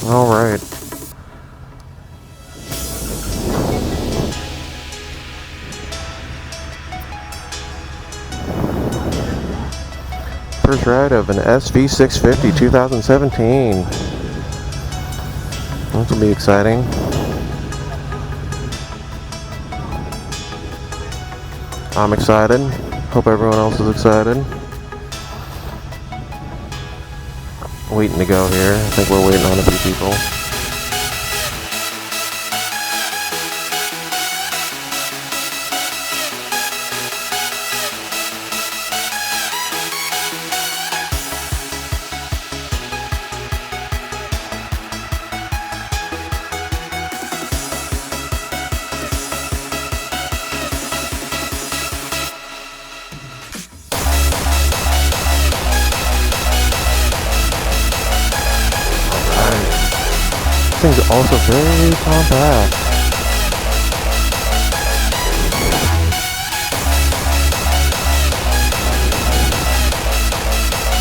All right. First ride of an SV 650 2017. This will be exciting. I'm excited. Hope everyone else is excited. Waiting to go here. I think we're waiting on a few people. This thing's also very compact.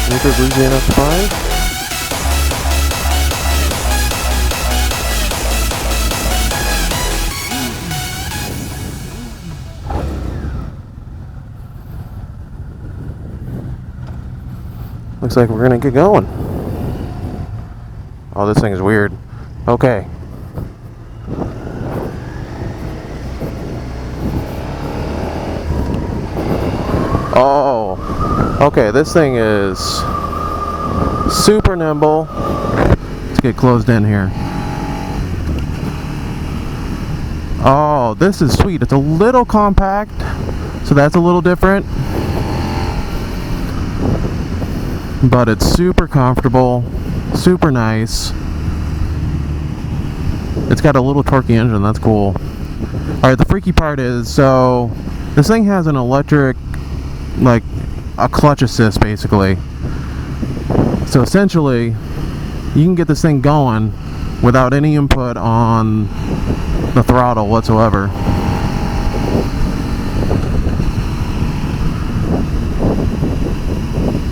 Reaktor breezy enough to find. Looks like we're gonna get going. Oh, this thing is weird. Okay. Oh, okay, this thing is super nimble. Let's get closed in here. Oh, this is sweet. It's a little compact, so that's a little different. But it's super comfortable, super nice. It's got a little torquey engine, that's cool. Alright, the freaky part is, so this thing has an electric, like a clutch assist basically. So essentially, you can get this thing going without any input on the throttle whatsoever.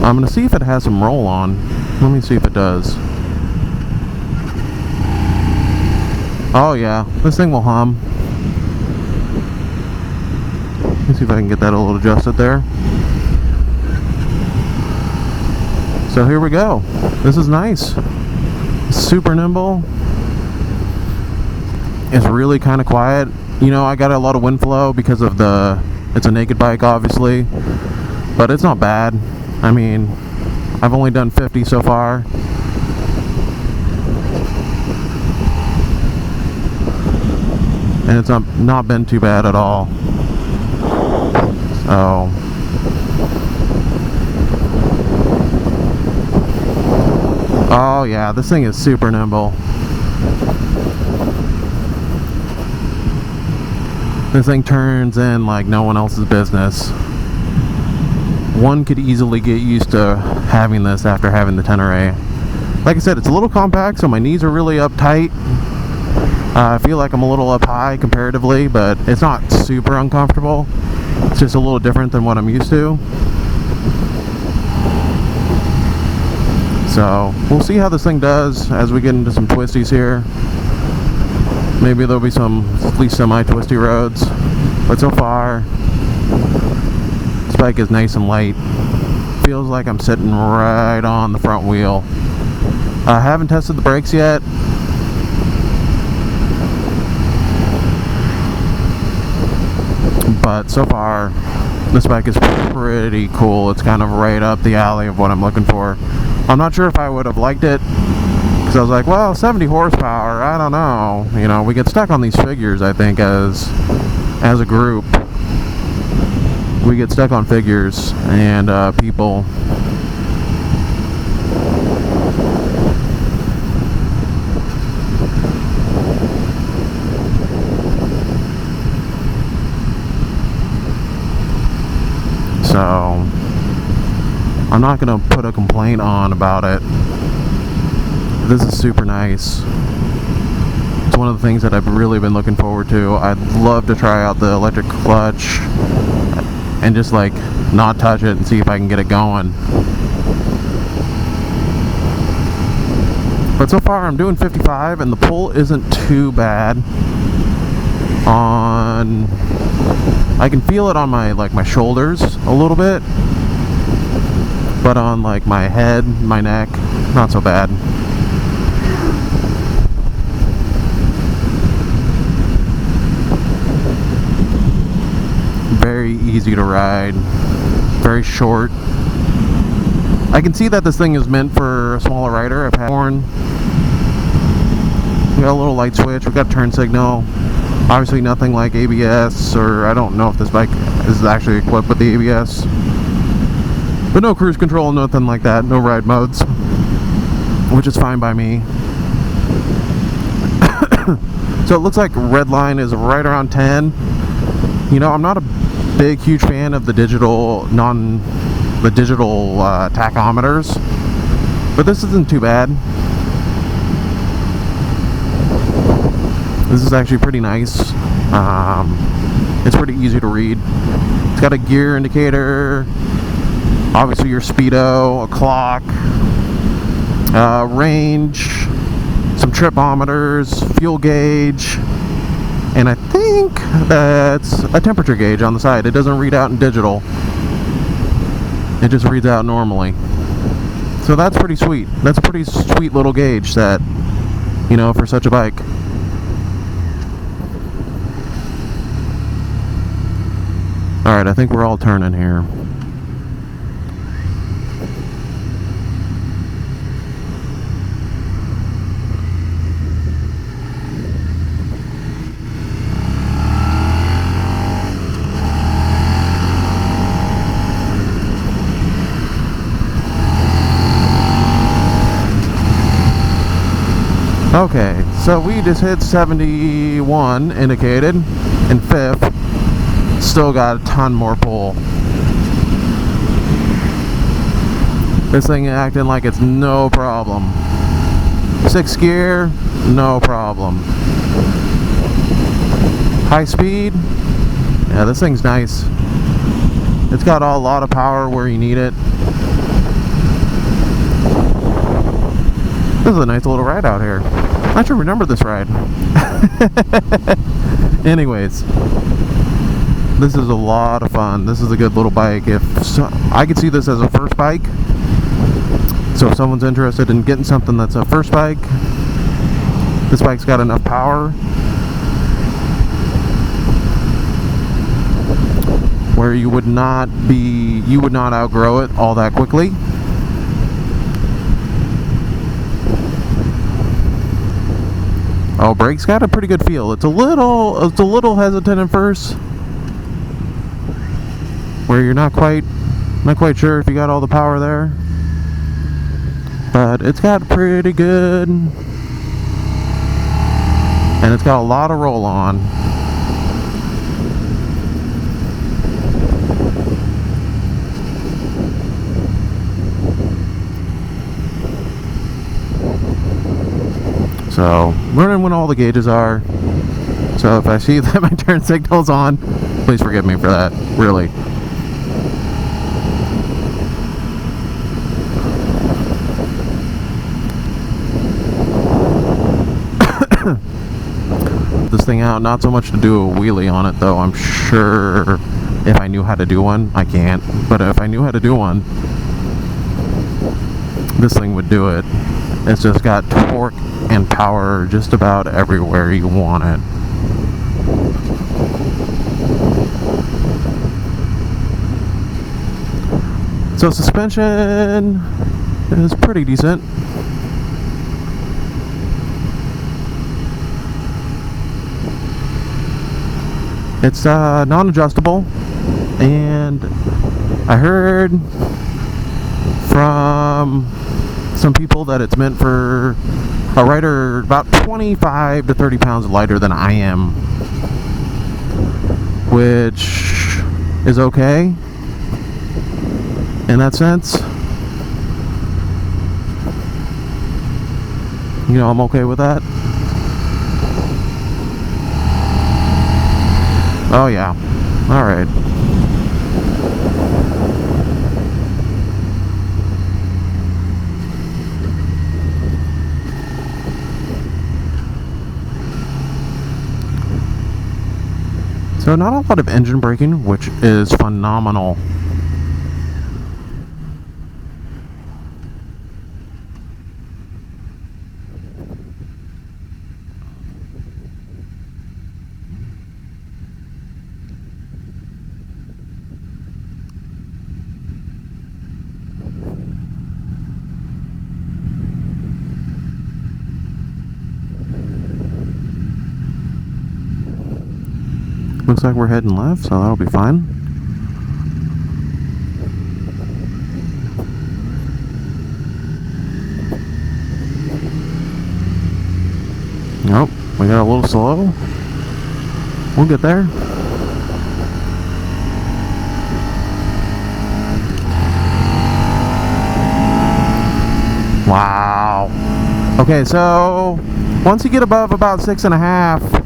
I'm gonna see if it has some roll on. Let me see if it does. Oh yeah, this thing will hum. Let's see if I can get that a little adjusted there. So here we go. This is nice. Super nimble. It's really kind of quiet. You know, I got a lot of wind flow because of it's a naked bike obviously, but it's not bad. I mean, I've only done 50 so far. And it's not been too bad at all. So oh yeah, this thing is super nimble. This thing turns in like no one else's business. One could easily get used to having this after having the 10RA. Like I said, it's a little compact, so my knees are really uptight. I feel like I'm a little up high comparatively, but it's not super uncomfortable. It's just a little different than what I'm used to. So we'll see how this thing does as we get into some twisties here. Maybe there'll be some at least semi-twisty roads, but so far this bike is nice and light. Feels like I'm sitting right on the front wheel. I haven't tested the brakes yet. But so far, this bike is pretty cool. It's kind of right up the alley of what I'm looking for. I'm not sure if I would have liked it, because I was like, well, 70 horsepower, I don't know. You know, we get stuck on these figures, I think, as a group. We get stuck on figures, and people... So, I'm not going to put a complaint on about it. This is super nice. It's one of the things that I've really been looking forward to. I'd love to try out the electric clutch and just like not touch it and see if I can get it going. But so far I'm doing 55 and the pull isn't too bad. I can feel it on my shoulders a little bit, but on like my head, my neck, not so bad. Very easy to ride, very short. I can see that this thing is meant for a smaller rider. I've had horn. We got a little light switch. We got turn signal. Obviously nothing like ABS, or I don't know if this bike is actually equipped with the ABS. But no cruise control, nothing like that. No ride modes, which is fine by me. So it looks like red line is right around 10. You know, I'm not a big, huge fan of the digital tachometers, but this isn't too bad. This is actually pretty nice. It's pretty easy to read. It's got a gear indicator, obviously your speedo, a clock, range, some tripometers, fuel gauge, and I think that's a temperature gauge on the side. It doesn't read out in digital. It just reads out normally. So that's pretty sweet. That's a pretty sweet little gauge set, you know, for such a bike. Alright, I think we're all turning here. Okay, so we just hit 71 indicated in fifth. Still got a ton more pull. This thing acting like it's no problem. 6th gear, no problem. High speed, yeah, this thing's nice. It's got a lot of power where you need it. This is a nice little ride out here. I should remember this ride. Anyways, this is a lot of fun. This is a good little bike. I could see this as a first bike. So if someone's interested in getting something that's a first bike, this bike's got enough power where you would not outgrow it all that quickly. Oh, brake's got a pretty good feel. It's a little hesitant at first, where you're not quite sure if you got all the power there, but it's got pretty good, and it's got a lot of roll on. So, learning when all the gauges are. So if I see that my turn signal's on, please forgive me for that, really. This thing out, not so much to do a wheelie on it though. I'm sure if I knew how to do one, I can't, but if I knew how to do one, this thing would do it. It's just got torque and power just about everywhere you want it. So suspension is pretty decent. It's non-adjustable, and I heard from some people that it's meant for a rider about 25 to 30 pounds lighter than I am, which is okay in that sense. You know, I'm okay with that. Oh yeah, all right. So not a lot of engine braking, which is phenomenal. Looks like we're heading left, so that'll be fine. Nope, we got a little slow. We'll get there. Wow. Okay, so once you get above about 6.5,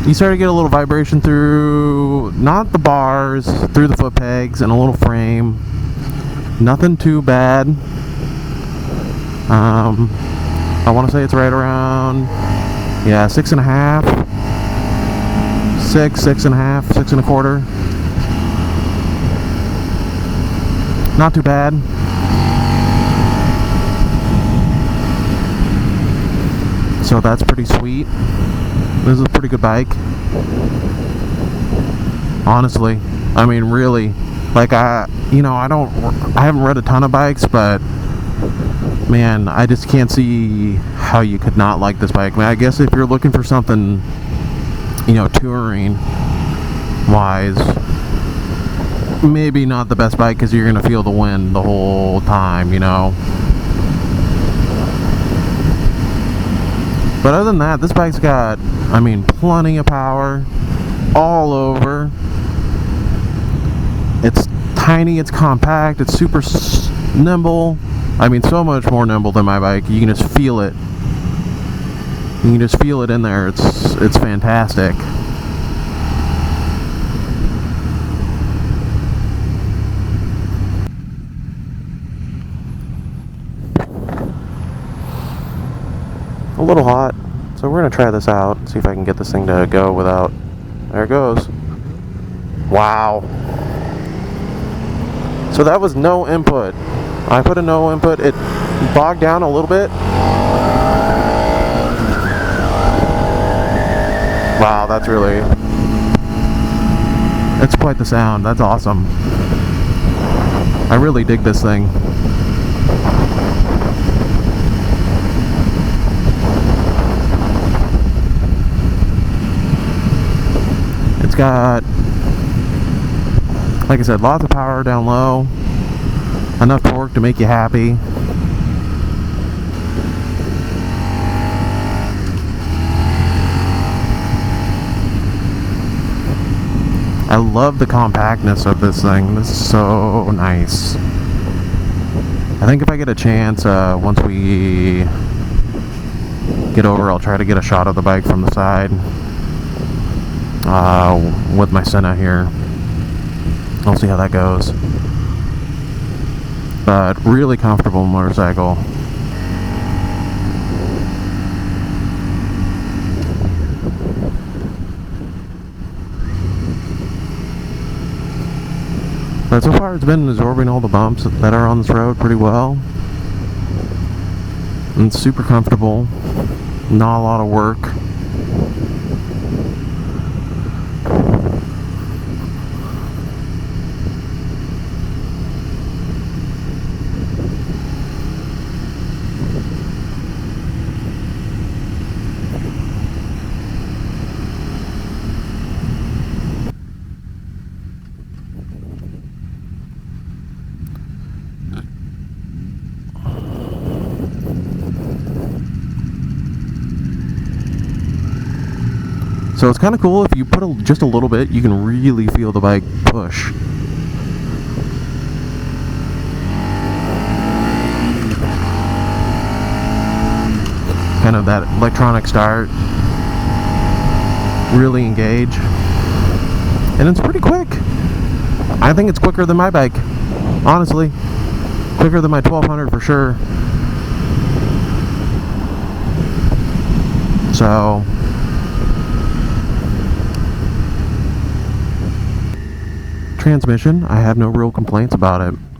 you start to get a little vibration through, not the bars, through the foot pegs and a little frame. Nothing too bad. I want to say it's right around, yeah, 6.5, 6.5, 6.25. Not too bad. So that's pretty sweet. This is a pretty good bike. Honestly, I mean, really, like I haven't read a ton of bikes, but man, I just can't see how you could not like this bike. I mean, I guess if you're looking for something, touring wise, maybe not the best bike because you're gonna feel the wind the whole time, But other than that, this bike's got, plenty of power all over. It's tiny, it's compact, it's super nimble. So much more nimble than my bike. You can just feel it. You can just feel it in there. It's fantastic. A little hot, so we're gonna try this out, see if I can get this thing to go without. There it goes. Wow. So that was no input. I put a no input. It bogged down a little bit. Wow, that's quite the sound. That's awesome. I really dig this thing. It's got, like I said, lots of power down low, enough torque to make you happy. I love the compactness of this thing. This is so nice. I think if I get a chance, once we get over, I'll try to get a shot of the bike from the side. With my Senna here. I'll see how that goes. But really comfortable motorcycle. But so far it's been absorbing all the bumps that are on this road pretty well. And it's super comfortable. Not a lot of work. So it's kind of cool. If you put just a little bit, you can really feel the bike push. Kind of that electronic start. Really engage. And it's pretty quick. I think it's quicker than my bike. Honestly. Quicker than my 1200 for sure. So transmission. I have no real complaints about it.